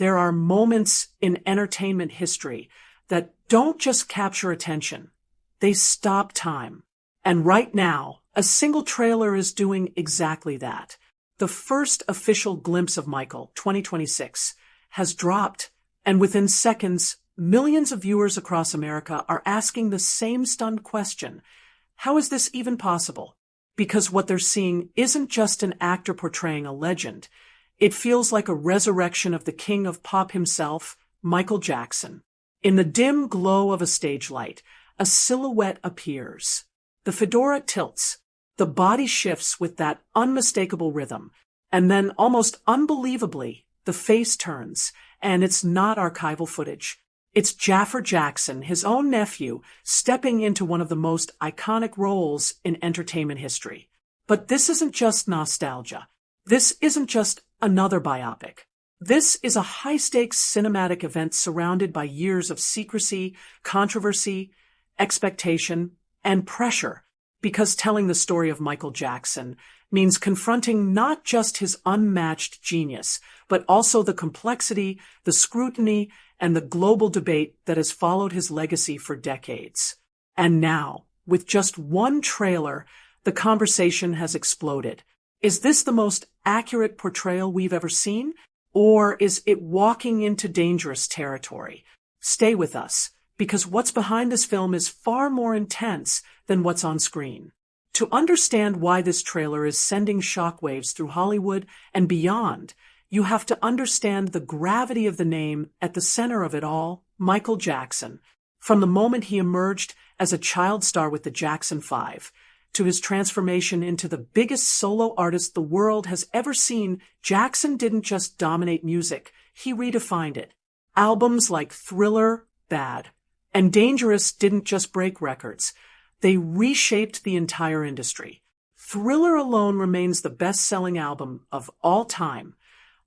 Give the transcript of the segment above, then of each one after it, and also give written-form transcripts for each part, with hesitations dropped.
there are moments in entertainment history that don't just capture attention, they stop time. And right now, a single trailer is doing exactly that. The first official glimpse of Michael, 2026, has dropped, and within seconds, millions of viewers across America are asking the same stunned question: how is this even possible? Because what they're seeing isn't just an actor portraying a legend. It feels like a resurrection of the king of pop himself, Michael Jackson. In the dim glow of a stage light, a silhouette appears. The fedora tilts, the body shifts with that unmistakable rhythm, and then, almost unbelievably, the face turns, and it's not archival footage. It's Jaafar Jackson, his own nephew, stepping into one of the most iconic roles in entertainment history. But this isn't just nostalgia. This isn't just another biopic. This is a high-stakes cinematic event surrounded by years of secrecy, controversy, expectation, and pressure, because telling the story of Michael Jackson means confronting not just his unmatched genius, but also the complexity, the scrutiny, and the global debate that has followed his legacy for decades. And now, with just one trailer, the conversation has exploded. Is this the most accurate portrayal we've ever seen? Or is it walking into dangerous territory? Stay with us, because what's behind this film is far more intense than what's on screen. To understand why this trailer is sending shockwaves through Hollywood and beyond, you have to understand the gravity of the name at the center of it all, Michael Jackson. From the moment he emerged as a child star with the Jackson 5, to his transformation into the biggest solo artist the world has ever seen, Jackson didn't just dominate music, he redefined it. Albums like Thriller, Bad, and Dangerous didn't just break records, they reshaped the entire industry. Thriller alone remains the best-selling album of all time,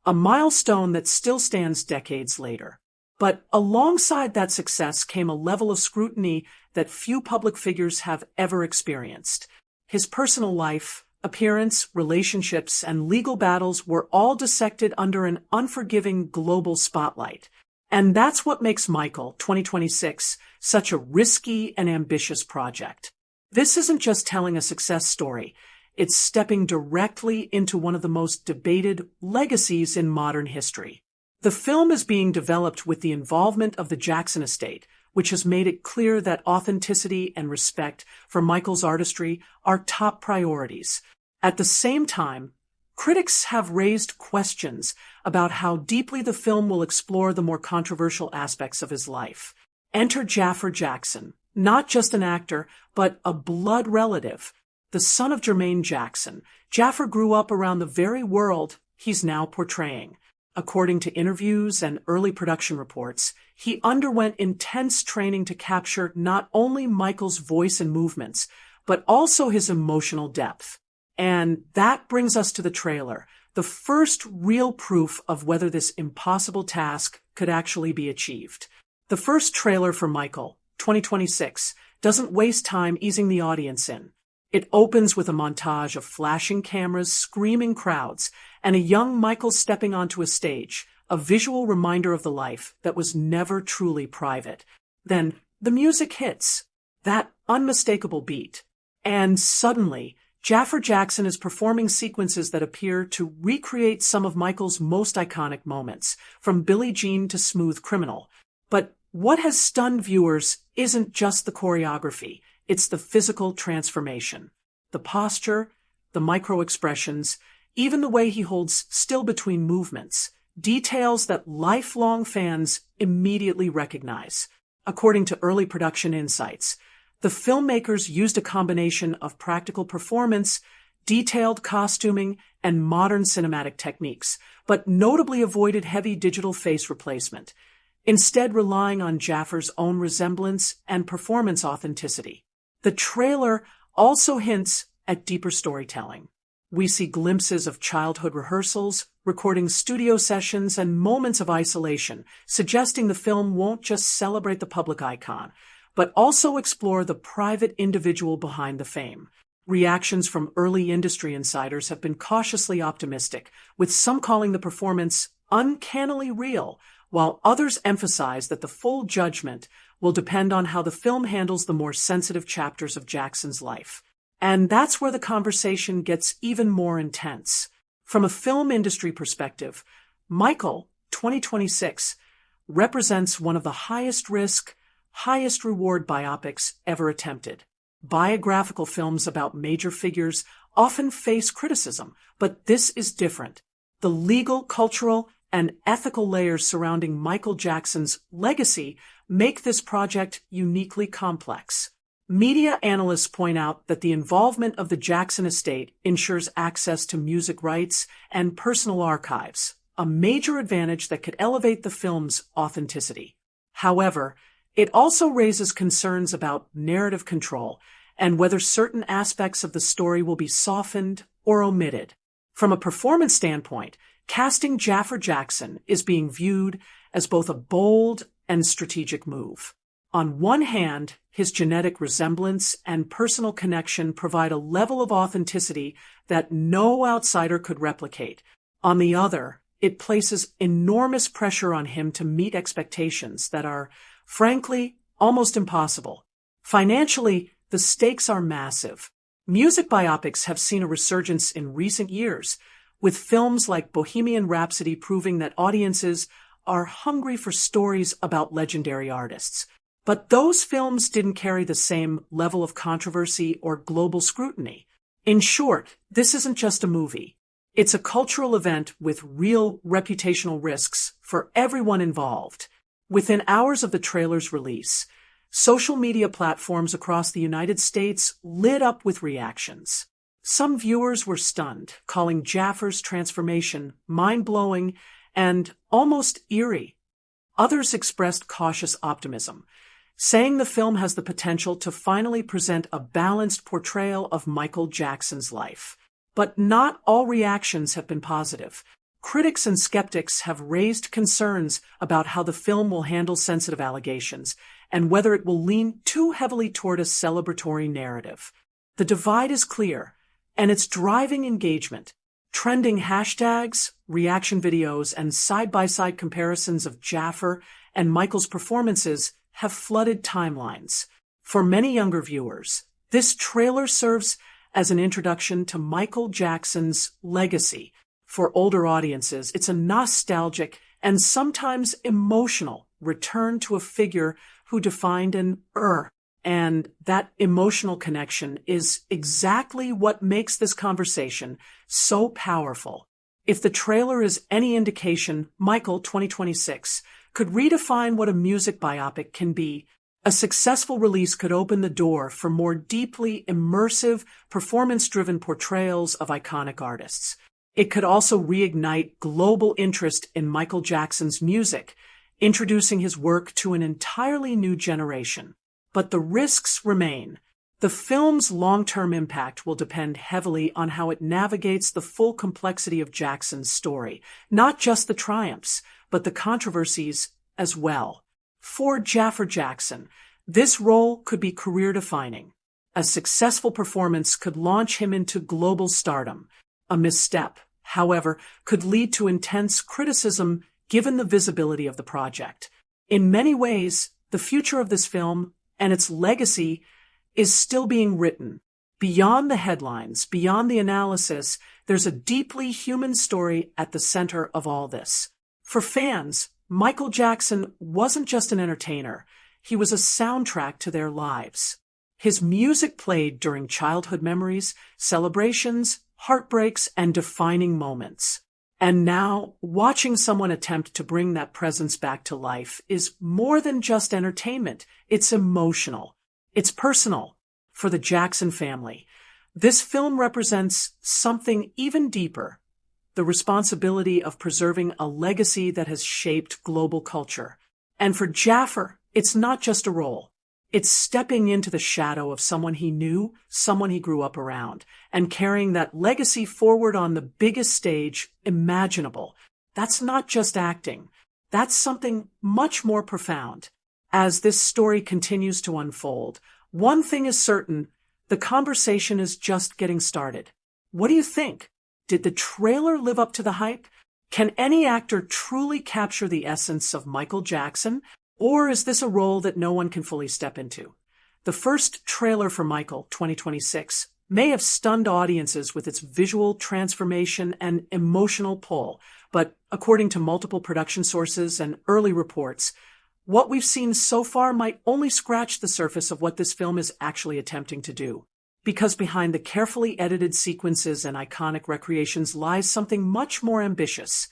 a milestone that still stands decades later. But alongside that success came a level of scrutiny that few public figures have ever experienced. His personal life, appearance, relationships, and legal battles were all dissected under an unforgiving global spotlight. And that's what makes Michael, 2026, such a risky and ambitious project. This isn't just telling a success story. It's stepping directly into one of the most debated legacies in modern history. The film is being developed with the involvement of the Jackson estate, which has made it clear that authenticity and respect for Michael's artistry are top priorities. At the same time, critics have raised questions about how deeply the film will explore the more controversial aspects of his life. Enter Jaafar Jackson, not just an actor, but a blood relative. The son of Jermaine Jackson, Jaafar grew up around the very world he's now portraying. According to interviews and early production reports, he underwent intense training to capture not only Michael's voice and movements, but also his emotional depth. And that brings us to the trailer, the first real proof of whether this impossible task could actually be achieved. The first trailer for Michael, 2026, doesn't waste time easing the audience in. It opens with a montage of flashing cameras, screaming crowds, and a young Michael stepping onto a stage, a visual reminder of the life that was never truly private. Then the music hits, that unmistakable beat, and suddenly, Jaafar Jackson is performing sequences that appear to recreate some of Michael's most iconic moments, from Billie Jean to Smooth Criminal. But what has stunned viewers isn't just the choreography, it's the physical transformation. The posture, the micro-expressions, even the way he holds still between movements, details that lifelong fans immediately recognize. According to early production insights, the filmmakers used a combination of practical performance, detailed costuming, and modern cinematic techniques, but notably avoided heavy digital face replacement, instead relying on Jaafar's own resemblance and performance authenticity. The trailer also hints at deeper storytelling. We see glimpses of childhood rehearsals, recording studio sessions, and moments of isolation, suggesting the film won't just celebrate the public icon, but also explore the private individual behind the fame. Reactions from early industry insiders have been cautiously optimistic, with some calling the performance uncannily real, while others emphasize that the full judgment will depend on how the film handles the more sensitive chapters of Jackson's life. And that's where the conversation gets even more intense. From a film industry perspective, Michael, 2026, represents one of the highest risk, highest reward biopics ever attempted. Biographical films about major figures often face criticism, but this is different. The legal, cultural, and ethical layers surrounding Michael Jackson's legacy make this project uniquely complex. Media analysts point out that the involvement of the Jackson estate ensures access to music rights and personal archives, a major advantage that could elevate the film's authenticity. However, it also raises concerns about narrative control and whether certain aspects of the story will be softened or omitted. From a performance standpoint, casting Jaafar Jackson is being viewed as both a bold and strategic move. On one hand, his genetic resemblance and personal connection provide a level of authenticity that no outsider could replicate. On the other, it places enormous pressure on him to meet expectations that are, frankly, almost impossible. Financially, the stakes are massive. Music biopics have seen a resurgence in recent years, with films like Bohemian Rhapsody proving that audiences are hungry for stories about legendary artists. But those films didn't carry the same level of controversy or global scrutiny. In short, this isn't just a movie. It's a cultural event with real reputational risks for everyone involved. Within hours of the trailer's release, social media platforms across the United States lit up with reactions. Some viewers were stunned, calling Jaafar's transformation mind-blowing and almost eerie. Others expressed cautious optimism, saying the film has the potential to finally present a balanced portrayal of Michael Jackson's life. But not all reactions have been positive. Critics and skeptics have raised concerns about how the film will handle sensitive allegations and whether it will lean too heavily toward a celebratory narrative. The divide is clear, and it's driving engagement. Trending hashtags, reaction videos, and side-by-side comparisons of Jaafar and Michael's performances have flooded timelines. For many younger viewers, this trailer serves as an introduction to Michael Jackson's legacy. For older audiences, it's a nostalgic and sometimes emotional return to a figure who defined an era. And that emotional connection is exactly what makes this conversation so powerful. If the trailer is any indication, Michael 2026 could redefine what a music biopic can be. A successful release could open the door for more deeply immersive, performance-driven portrayals of iconic artists. It could also reignite global interest in Michael Jackson's music, introducing his work to an entirely new generation. But the risks remain. The film's long-term impact will depend heavily on how it navigates the full complexity of Jackson's story, not just the triumphs, but the controversies as well. For Jaafar Jackson, this role could be career-defining. A successful performance could launch him into global stardom. A misstep, however, could lead to intense criticism given the visibility of the project. In many ways, the future of this film and its legacy is still being written. Beyond the headlines, beyond the analysis, there's a deeply human story at the center of all this. For fans, Michael Jackson wasn't just an entertainer. He was a soundtrack to their lives. His music played during childhood memories, celebrations, heartbreaks, and defining moments. And now, watching someone attempt to bring that presence back to life is more than just entertainment. It's emotional. It's personal. For the Jackson family, this film represents something even deeper: the responsibility of preserving a legacy that has shaped global culture. And for Jaafar, it's not just a role. It's stepping into the shadow of someone he knew, someone he grew up around, and carrying that legacy forward on the biggest stage imaginable. That's not just acting. That's something much more profound. As this story continues to unfold, one thing is certain: the conversation is just getting started. What do you think? Did the trailer live up to the hype? Can any actor truly capture the essence of Michael Jackson, or is this a role that no one can fully step into? The first trailer for Michael, 2026, may have stunned audiences with its visual transformation and emotional pull, but according to multiple production sources and early reports, what we've seen so far might only scratch the surface of what this film is actually attempting to do. Because behind the carefully edited sequences and iconic recreations lies something much more ambitious,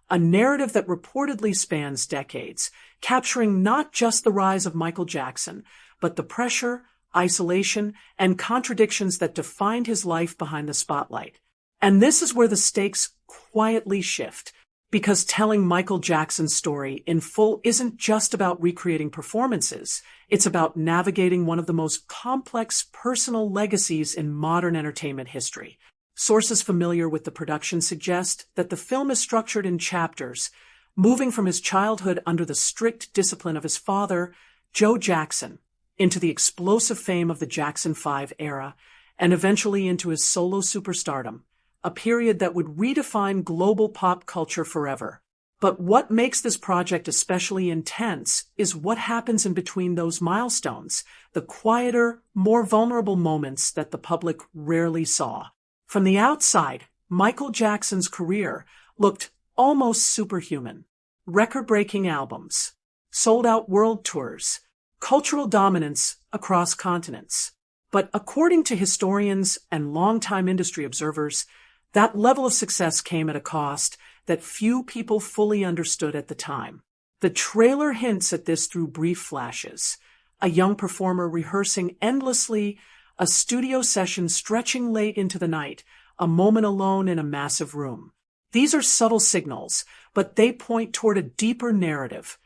a narrative that reportedly spans decades, capturing not just the rise of Michael Jackson, but the pressure, isolation, and contradictions that defined his life behind the spotlight. And this is where the stakes quietly shift, because telling Michael Jackson's story in full isn't just about recreating performances, it's about navigating one of the most complex personal legacies in modern entertainment history. Sources familiar with the production suggest that the film is structured in chapters, moving from his childhood under the strict discipline of his father, Joe Jackson, into the explosive fame of the Jackson 5 era, and eventually into his solo superstardom, a period that would redefine global pop culture forever. But what makes this project especially intense is what happens in between those milestones, the quieter, more vulnerable moments that the public rarely saw. From the outside, Michael Jackson's career looked almost superhuman. Record-breaking albums, sold-out world tours, cultural dominance across continents. But according to historians and longtime industry observers, that level of success came at a cost that few people fully understood at the time. The trailer hints at this through brief flashes. A young performer rehearsing endlessly, a studio session stretching late into the night, a moment alone in a massive room. These are subtle signals, but they point toward a deeper narrative,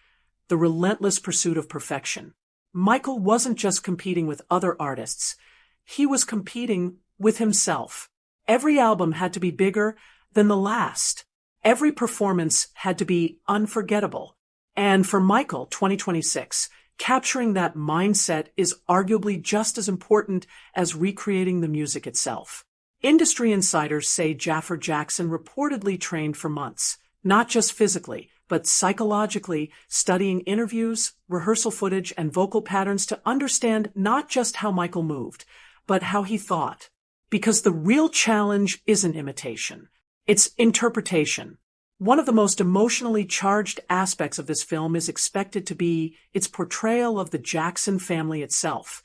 the relentless pursuit of perfection. Michael wasn't just competing with other artists. He was competing with himself. Every album had to be bigger than the last. Every performance had to be unforgettable. And for Michael, 2026, capturing that mindset is arguably just as important as recreating the music itself. Industry insiders say Jaafar Jackson reportedly trained for months, not just physically, but psychologically, studying interviews, rehearsal footage, and vocal patterns to understand not just how Michael moved, but how he thought. Because the real challenge isn't imitation. It's interpretation. One of the most emotionally charged aspects of this film is expected to be its portrayal of the Jackson family itself,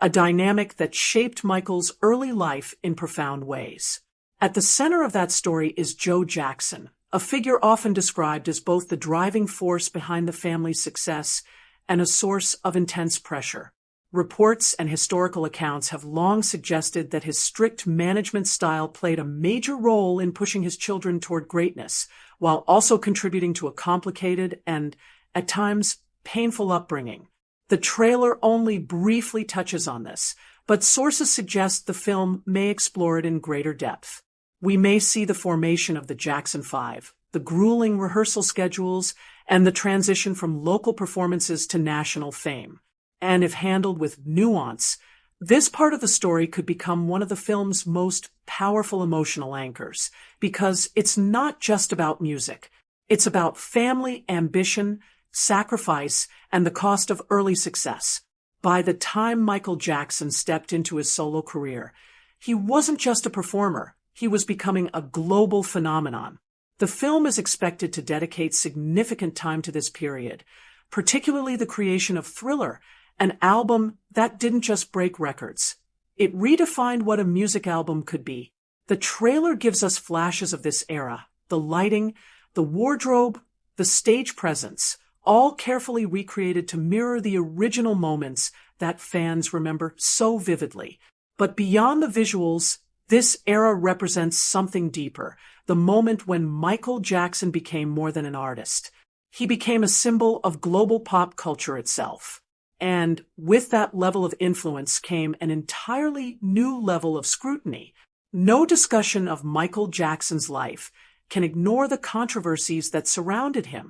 a dynamic that shaped Michael's early life in profound ways. At the center of that story is Joe Jackson, a figure often described as both the driving force behind the family's success and a source of intense pressure. Reports and historical accounts have long suggested that his strict management style played a major role in pushing his children toward greatness, while also contributing to a complicated and, at times, painful upbringing. The trailer only briefly touches on this, but sources suggest the film may explore it in greater depth. We may see the formation of the Jackson 5, the grueling rehearsal schedules, and the transition from local performances to national fame. And if handled with nuance, this part of the story could become one of the film's most powerful emotional anchors, because it's not just about music. It's about family, ambition, sacrifice, and the cost of early success. By the time Michael Jackson stepped into his solo career, he wasn't just a performer. He was becoming a global phenomenon. The film is expected to dedicate significant time to this period, particularly the creation of Thriller, an album that didn't just break records. It redefined what a music album could be. The trailer gives us flashes of this era, the lighting, the wardrobe, the stage presence, all carefully recreated to mirror the original moments that fans remember so vividly. But beyond the visuals, this era represents something deeper, the moment when Michael Jackson became more than an artist. He became a symbol of global pop culture itself. And with that level of influence came an entirely new level of scrutiny. No discussion of Michael Jackson's life can ignore the controversies that surrounded him.